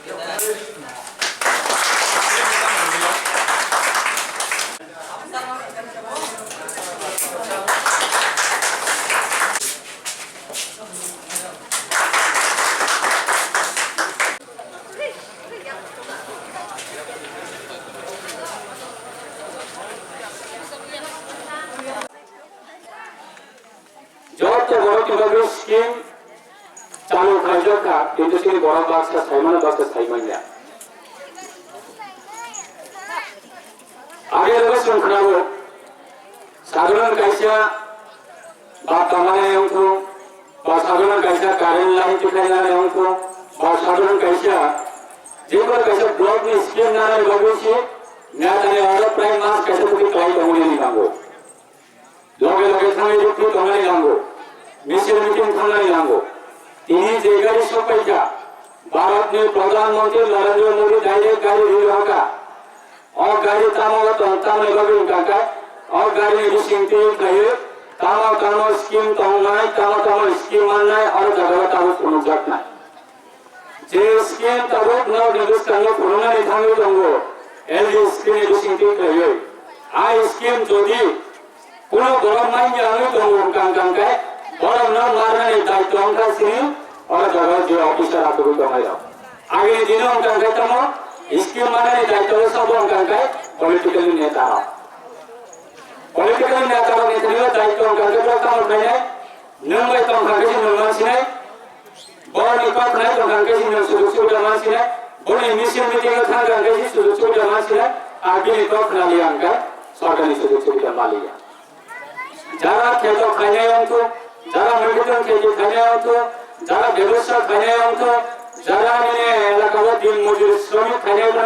যত বড় কিভাবে স্কিম চালু খাইজকা কিন্তু সেই বড় বাসটা সাইমানা বাসটা সাইমানিয়া আগে লোকেশন খানাবো সাধারণ কাইসা বা তামানে অংশ বা সাধারণ কাইসা কারেন্ট লাইন টিকাইনা অংশ বা সাধারণ কাইসা যেগুলো কাইসা ব্লক নি স্কিম না নাই বাবুছি না জানে আর প্রায় মাস কাইসা পুরি ক্লাই দমনে নি নাগো লগে লগে থামে যুক্তি দমনে নাগো মিছিল মিটিং থামনে নাগো তিনি যে গাড়ি সবাইকা भारत में प्रधानमंत्री नरेंद्र मोदी डायरेक्ट गाड़ी दी होगा और गाड़ी तामा तो तामा लगे उनका का और गाड़ी रिसिंगती कहे तामा तामा स्कीम तंगनाय तामा तामा स्कीम माननाय और जगह तामा कोनो जट ना जे स्कीम ताबो न निवेश करने कोरोना ने थांगे दंगो एलजी स्कीम रिसिंगती कहे आ स्कीम जोदी कोनो गरम माइन जाने दंगो उनका का गरम न मारने दायित्व उनका सिनी और जगह जो ऑफिसर आपको कमाया आगे दिनों उनका कहता हूँ इसके माने दायित्व सब उनका कहे पॉलिटिकल नेता नेता दायित्व उनका कहता काम करने नंगे तो उनका किसी नंबर से नहीं बहुत निकट नहीं तो उनका किसी नंबर सुरक्षित जमा से नहीं बोले मिशन मीटिंग का उनका किसी सुरक्षित जमा से नहीं आगे निकट ना लिया उनका सरकारी सुरक्षित जमा लिया जरा खेतों खाने उनको जरा मेडिकल खेती खाने उनको যারা ব্যবসা খায় না অন্ত যারা মানে এলাকার দিন মজুর শ্রমিক খায় না